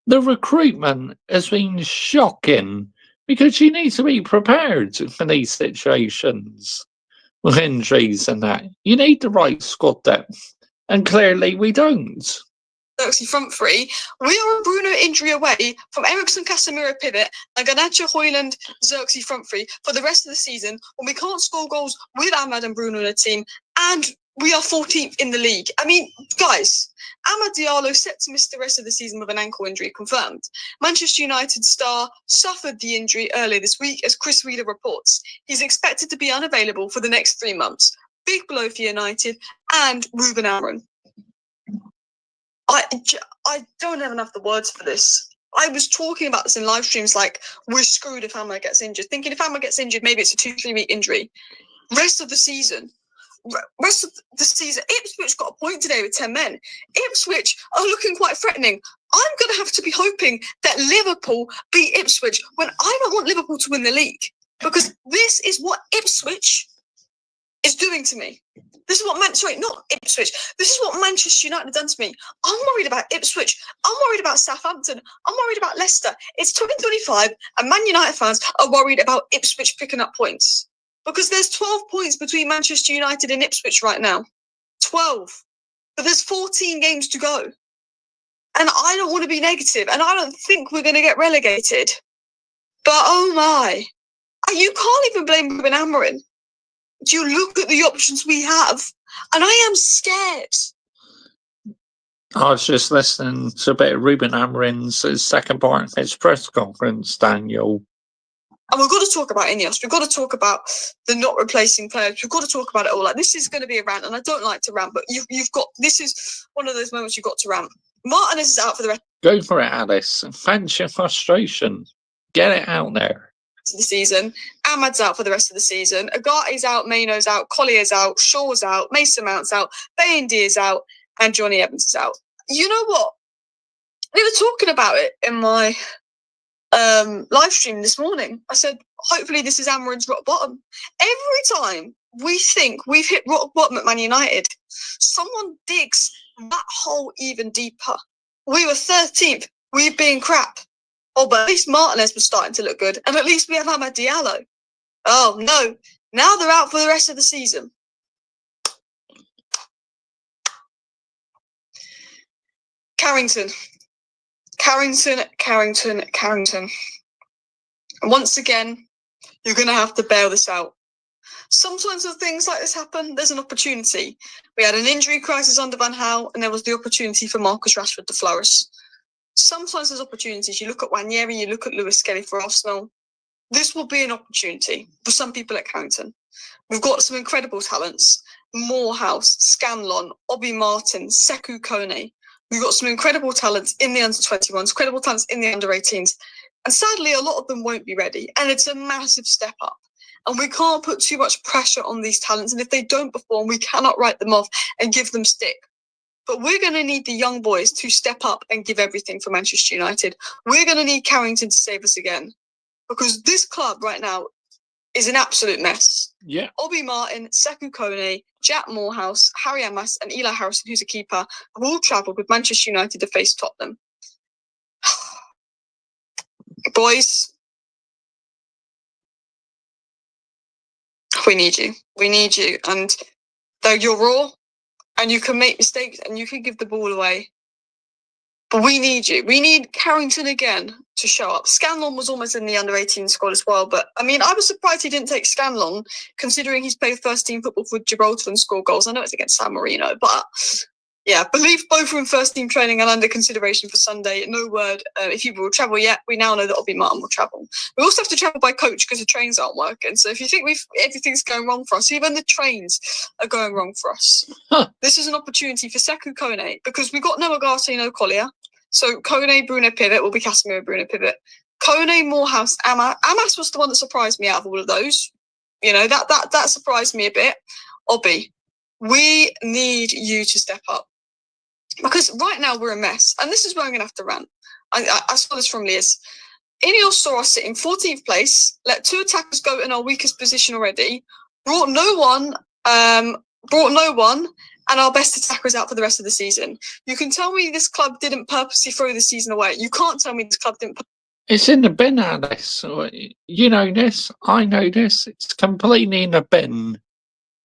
the recruitment has been shocking, because you need to be prepared for these situations with injuries and that. You need the right squad depth, and clearly we don't. Xerxes front three, we are a Bruno injury away from Eriksen, Casemiro pivot and Garnacho, Højlund, Xerxes front three for the rest of the season when we can't score goals with Amad and Bruno in the team and we are 14th in the league. I mean, guys, Amad Diallo set to miss the rest of the season with an ankle injury confirmed. Manchester United star suffered the injury earlier this week as Chris Wheeler reports. He's expected to be unavailable for the next 3 months. Big blow for United and Ruben Amorim. I don't have enough the words for this. I was talking about this in live streams like, we're screwed if Amad gets injured. Thinking if Amad gets injured, maybe it's a 2-3 week injury. Rest of the season, Ipswich got a point today with 10 men. Ipswich are looking quite threatening. I'm going to have to be hoping that Liverpool beat Ipswich when I don't want Liverpool to win the league. Because this is what Ipswich is doing to me. This is what not Ipswich. This is what Manchester United have done to me. I'm worried about Ipswich. I'm worried about Southampton. I'm worried about Leicester. It's 2025 and Man United fans are worried about Ipswich picking up points. Because there's 12 points between Manchester United and Ipswich right now. 12. But there's 14 games to go. And I don't want to be negative, and I don't think we're going to get relegated. But oh my, you can't even blame Ruben Amorim. Do you look at the options we have? And I am scared. I was just listening to a bit of Ruben Amorim's second part of his press conference, Daniel. And we've got to talk about Ineos. We've got to talk about the not replacing players. We've got to talk about it all. Like, this is going to be a rant, and I don't like to rant, but you've got, this is one of those moments you've got to rant. Martinez is out for the rest Go for it, Alice. Vent your frustration. Get it out there. of the season. Ahmad's out for the rest of the season. Agate's out, Maino's out, Collier's out, Shaw's out, Mason Mount's out, Bayindy is out, and Johnny Evans is out. You know what? We were talking about it in my live stream this morning. I said, hopefully this is Amorim's rock bottom. Every time we think we've hit rock bottom at Man United, someone digs that hole even deeper. We were 13th. We've been crap. Oh, but at least Martinez was starting to look good. And at least we have Amad Diallo. Oh, no. Now they're out for the rest of the season. Carrington. And once again, you're going to have to bail this out. Sometimes when things like this happen, there's an opportunity. We had an injury crisis under Van Gaal, and there was the opportunity for Marcus Rashford to flourish. Sometimes there's opportunities. You look at Nwaneri, you look at Lewis Skelly for Arsenal. This will be an opportunity for some people at Carrington. We've got some incredible talents. Morehouse, Scanlon, Obi Martin, Sekou Kone. We've got some incredible talents in the under-21s, incredible talents in the under-18s. And sadly, a lot of them won't be ready. And it's a massive step up. And we can't put too much pressure on these talents. And if they don't perform, we cannot write them off and give them stick. But we're going to need the young boys to step up and give everything for Manchester United. We're going to need Carrington to save us again. Because this club right now is an absolute mess. Yeah. Obi Martin, Sekou Kone, Jack Morehouse, Harry Amas, and Eli Harrison, who's a keeper, have all travelled with Manchester United to face Tottenham. Boys, we need you. We need you. And though you're raw, and you can make mistakes, and you can give the ball away, but we need you. We need Carrington again to show up. Scanlon was almost in the under-18 squad as well, but I mean, I was surprised he didn't take Scanlon, considering he's played first-team football for Gibraltar and scored goals. I know it's against San Marino, but yeah, believe both are in first-team training and under consideration for Sunday. No word if you will travel yet. We now know that Obi Martin will travel. We also have to travel by coach because the trains aren't working. So if you think everything's going wrong for us, even the trains are going wrong for us. This is an opportunity for Sekou Kone because we got no Agate, no Collier. So Kone, Bruno Pivot will be Casemiro, Bruno Pivot. Kone, Morehouse, Amas was the one that surprised me out of all of those. You know, that surprised me a bit. Obi, we need you to step up. Because right now we're a mess. And this is where I'm going to have to rant. I saw this from Liz. Ineos saw us sitting 14th place, let two attackers go in our weakest position already, brought no one, and our best attacker is out for the rest of the season. You can tell me this club didn't purposely throw the season away. You can't tell me this club didn't. It's in the bin, Alice. You know this. I know this. It's completely in the bin.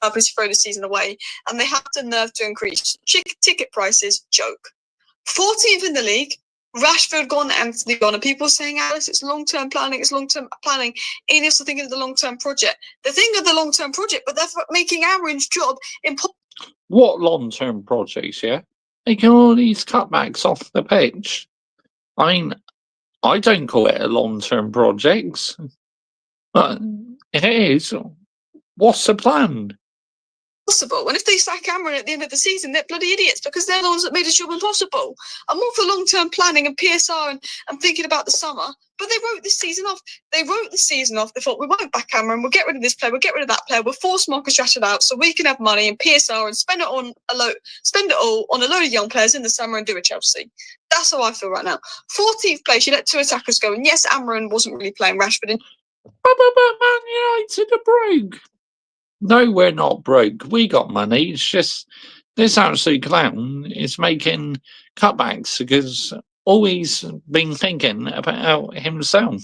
Purposely throw the season away. And they have the nerve to increase ticket prices. Joke. 14th in the league. Rashford gone, Anthony gone. And people saying, Alice, it's long-term planning. It's long-term planning. Ineos are thinking of the long-term project. They're thinking of the long-term project, but they're making Amorim's job impossible. What long-term projects, yeah? Making all these cutbacks off the pitch. I mean, I don't call it a long-term project. But it is. What's the plan? Possible. And if they sack Amorim at the end of the season, they're bloody idiots because they're the ones that made his job impossible. I'm all for long-term planning and PSR and thinking about the summer, but they wrote this season off. They thought, we won't back Amorim, we'll get rid of this player, we'll get rid of that player, we'll force Marcus Rashford out so we can have money and PSR and spend it all on a load of young players in the summer and do a Chelsea. That's how I feel right now. 14th place, you let two attackers go, and yes, Amorim wasn't really playing Rashford in. But Man United are broke. No, we're not broke. We got money. It's just this absolute clown is making cutbacks because all he's been thinking about himself.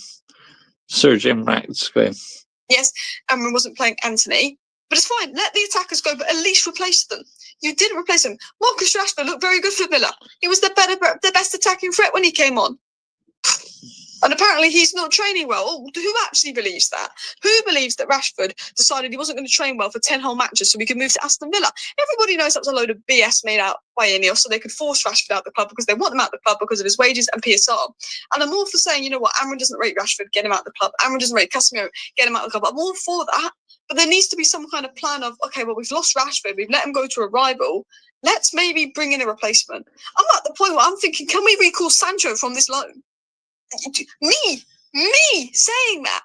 Sir Jim Ratcliffe. Yes, Amorim wasn't playing Anthony, But it's fine. Let the attackers go, but at least replace them. You didn't replace them. Marcus Rashford looked very good for Villa. He was the best attacking threat when he came on. And apparently he's not training well. Oh, who actually believes that? Who believes that Rashford decided he wasn't going to train well for 10 whole matches so we could move to Aston Villa? Everybody knows that was a load of BS made out by Ineos so they could force Rashford out of the club because they want him out of the club because of his wages and PSR. And I'm all for saying, you know what, Amran doesn't rate Rashford, get him out of the club. Amran doesn't rate Casemiro, get him out of the club. I'm all for that. But there needs to be some kind of plan of, okay, well, we've lost Rashford. We've let him go to a rival. Let's maybe bring in a replacement. I'm at the point where I'm thinking, can we recall Sancho from this loan? Me saying that,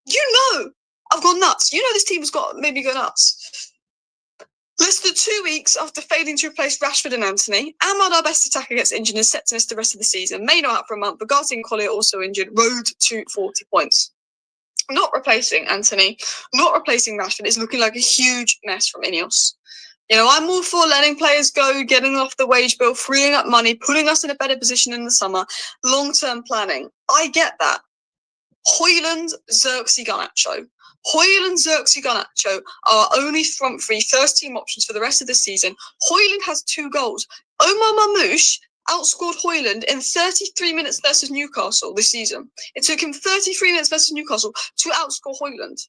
you know, I've gone nuts. You know, this team has got maybe go nuts. Less than 2 weeks after failing to replace Rashford and Antony, Ahmad, our best attacker, gets injured and is set to miss the rest of the season. Maino out for a month. Bugatti and Collier also injured. Road to 40 points. Not replacing Antony, not replacing Rashford is looking like a huge mess from Ineos. You know, I'm all for letting players go, getting off the wage bill, freeing up money, putting us in a better position in the summer, long-term planning. I get that. Højlund, Xerxes, Garnacho. Højlund, Xerxes, Garnacho are our only front three first-team options for the rest of the season. Højlund has 2 goals. Omar Mamouche outscored Højlund in 33 minutes versus Newcastle this season. It took him 33 minutes versus Newcastle to outscore Højlund.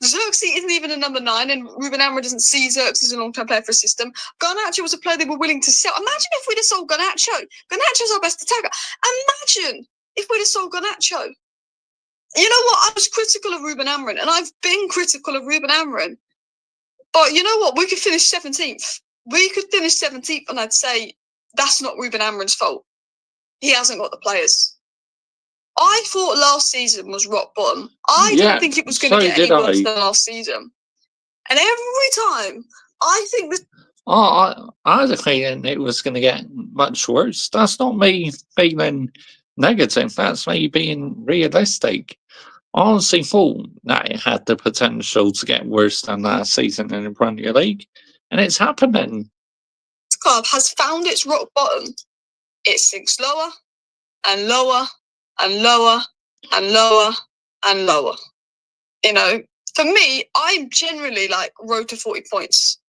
Xerxes isn't even a number 9, and Ruben Amorim doesn't see Xerxes as a long-term player for a system. Garnacho was a player they were willing to sell. Imagine if we'd have sold Garnacho. Garnacho's our best attacker. Imagine if we'd have sold Garnacho. You know what? I was critical of Ruben Amorim, and I've been critical of Ruben Amorim. But you know what? We could finish 17th. We could finish 17th, and I'd say that's not Ruben Amorim's fault. He hasn't got the players. I thought last season was rock bottom. I didn't think it was going to get any worse than last season. And every time, I think that... I had a feeling it was going to get much worse. That's not me feeling negative. That's me being realistic. I honestly thought that it had the potential to get worse than last season in the Premier League. And it's happening. This club has found its rock bottom. It sinks lower and lower and lower and lower and lower. You know, for me, I'm generally like road to 40 points.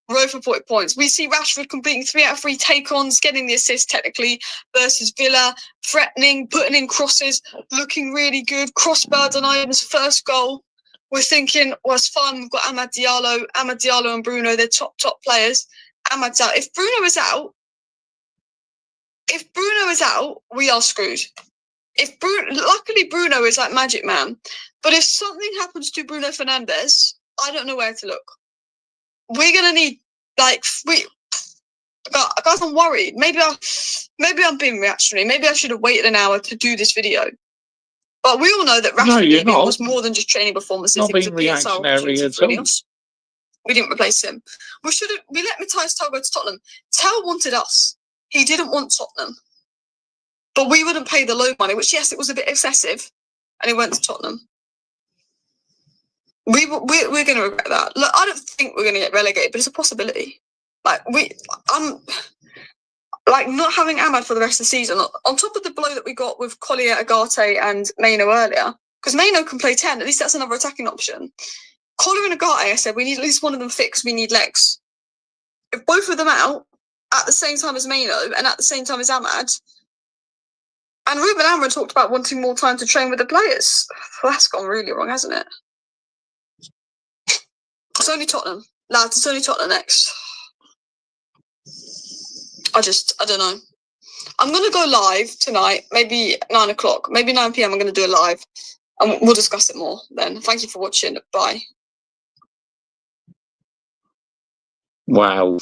Road for 40 points. We see Rashford completing 3 out of 3 take-ons, getting the assist technically versus Villa, threatening, putting in crosses, looking really good. Crossbar denied his first goal. We're thinking, well, it's fine. We've got Amad Diallo and Bruno. They're top players. Amad's out. If Bruno is out, we are screwed. Luckily Bruno is like Magic Man, but if something happens to Bruno Fernandes, I don't know where to look. We're gonna need guys. I'm worried. Maybe I'm being reactionary. Maybe I should have waited an hour to do this video. But we all know that Rashford was more than just training performances. Not being reactionary at all. We didn't replace him. We let Matthias Tel go to Tottenham. Tel wanted us. He didn't want Tottenham. But we wouldn't pay the low money, which, yes, it was a bit excessive, and he went to Tottenham. We're going to regret that. Look, I don't think we're going to get relegated, but it's a possibility. I'm not having Amad for the rest of the season. On top of the blow that we got with Collier, Agate, and Maino earlier, because Maino can play 10, at least that's another attacking option. Collier and Agate, I said, we need at least one of them fixed. We need legs. If both of them out at the same time as Maino and at the same time as Amad, and Ruben Amorim talked about wanting more time to train with the players. Well, that's gone really wrong, hasn't it? It's only Tottenham. Lads, it's only Tottenham next. I don't know. I'm going to go live tonight, maybe 9 o'clock, maybe 9 p.m. I'm going to do a live, and we'll discuss it more then. Thank you for watching. Bye. Wow.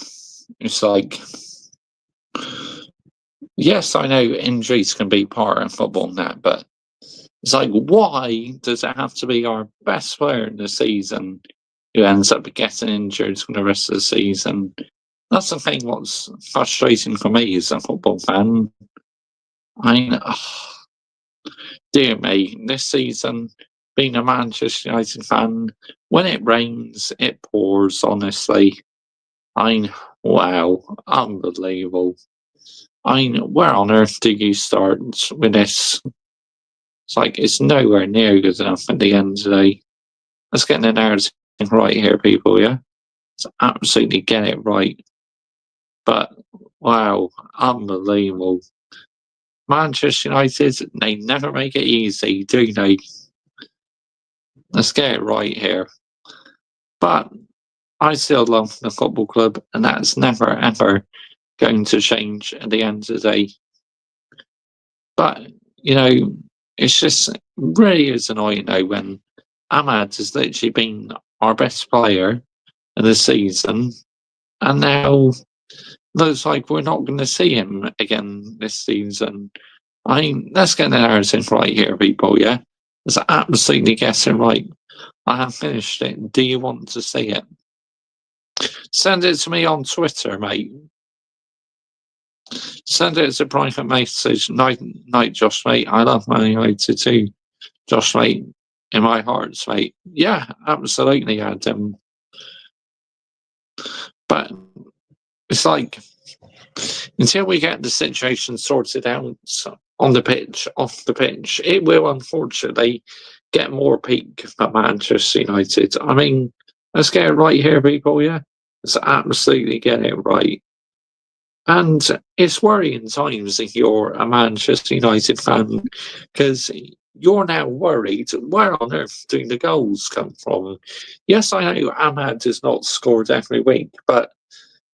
It's like... Yes, I know injuries can be part of football and that, but it's like, why does it have to be our best player in the season who ends up getting injured for the rest of the season? That's the thing what's frustrating for me as a football fan. Dear me, this season, being a Manchester United fan, when it rains, it pours, honestly. Wow, unbelievable. Where on earth do you start with this? It's like, it's nowhere near good enough at the end of the day. Let's get in there. right here, people, yeah? So absolutely get it right. But, wow, unbelievable. Manchester United, they never make it easy, do they? Let's get it right here. But I still love the football club, and that's never, ever going to change at the end of the day. But, you know, it's just really is annoying though when Ahmad has literally been our best player in the season, and now looks like we're not going to see him again this season. I mean, let's get the narrative right here, people, yeah? Let's absolutely get it right. I have finished it. Do you want to see it? Send it to me on Twitter, mate. Send it as a private message. Night, Josh, mate. I love Man United too. Josh, mate. In my heart, mate. Yeah, absolutely, Adam. But it's like, until we get the situation sorted out on the pitch, off the pitch, it will unfortunately get more peak for Manchester United. I mean, let's get it right here, people, yeah? Let's absolutely get it right. And it's worrying times if you're a Manchester United fan, because you're now worried, where on earth do the goals come from? Yes, I know Ahmad has not scored every week, but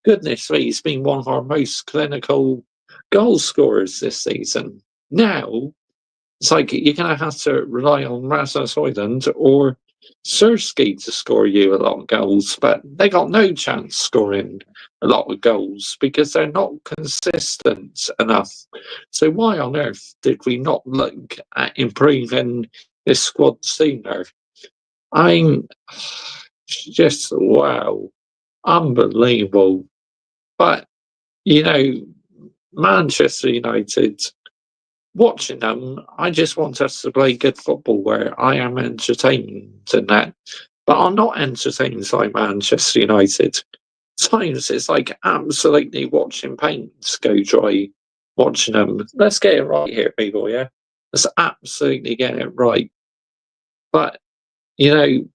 goodness me, he's been one of our most clinical goal scorers this season. Now, it's like you're going to have to rely on Rasmus Højlund or Sirski to score you a lot of goals, but they got no chance scoring a lot of goals because they're not consistent enough. So why on earth did we not look at improving this squad sooner? I'm just, wow, unbelievable. But, you know, Manchester United, watching them, I just want us to play good football where I am entertained and that. But I'm not entertained like Manchester United. Times it's like absolutely watching paint go dry watching them. Let's get it right here, people, yeah? Let's absolutely get it right. But, you know,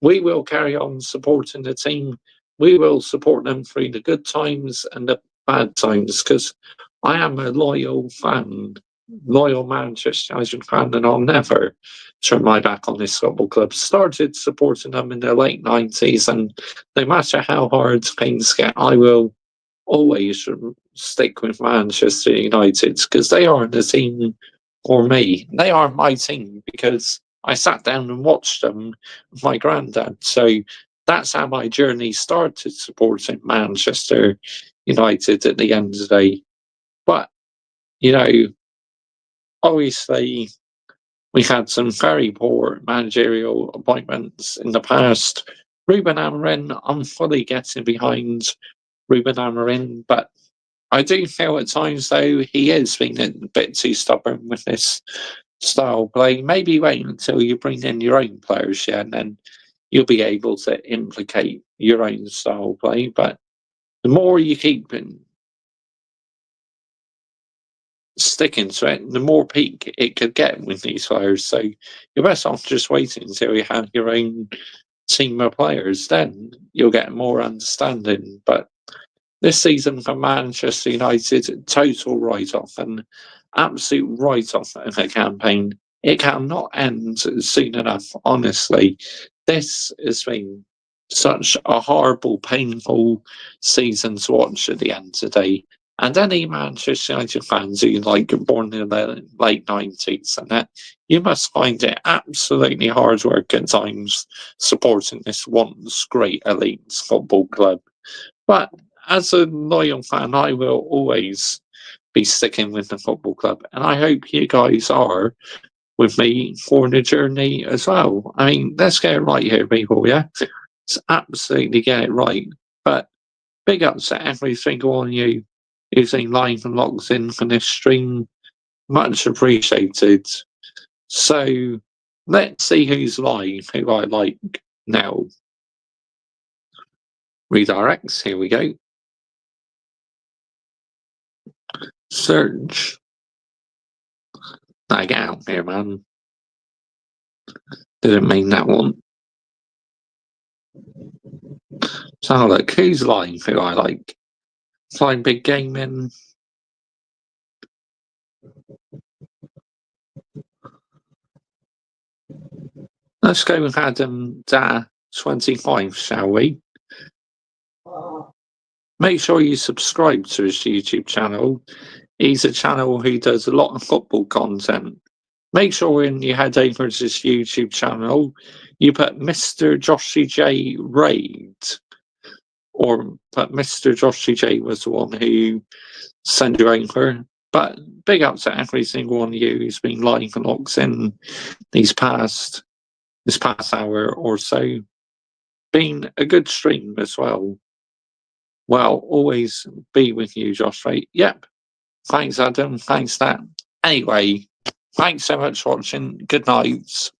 we will carry on supporting the team. We will support them through the good times and the bad times because I am a loyal fan, loyal Manchester United fan, and I'll never turn my back on this football club. Started supporting them in the late 90s, and no matter how hard things get, I will always stick with Manchester United because they are the team for me. They are my team because I sat down and watched them with my granddad. So that's how my journey started supporting Manchester United at the end of the day. But, you know, obviously we had some very poor managerial appointments in the past. Ruben Amorim, I'm fully getting behind Ruben Amorim, but I do feel at times though he is being a bit too stubborn with this style play. Maybe wait until you bring in your own players, yeah, and then you'll be able to implicate your own style play. But the more you keep sticking to it, the more peak it could get with these players. So you're best off just waiting until you have your own team of players. Then you'll get more understanding. But this season for Manchester United, total write-off, an absolute write-off of a campaign. It cannot end soon enough, honestly. This has been such a horrible, painful season to watch at the end of the day. And any Manchester United fans who born in the late 90s and that, you must find it absolutely hard work at times supporting this once great elite football club. But as a loyal fan, I will always be sticking with the football club, and I hope you guys are with me for the journey as well. I mean, let's get it right here, people, yeah? Let's absolutely get it right. But big ups to every single one of you using live and logs in for this stream. Much appreciated. So let's see who's live, who I like now. Redirects, here we go. Search. Now get out here, man. Didn't mean that one. So look, who's live who I like? Flying Big Gaming. Let's go with Adam Da 25, shall we? Make sure you subscribe to his YouTube channel. He's a channel who does a lot of football content. Make sure when you head over to his YouTube channel, you put Mr. Joshy J Raid, or put Mr. Joshy J was the one who sent you over. But big up to every single one of you who's been live and locked in this past hour or so. Been a good stream as well. Well, always be with you, Josh. Right? Yep. Thanks, Adam. Thanks, Nat. Anyway, thanks so much for watching. Good night.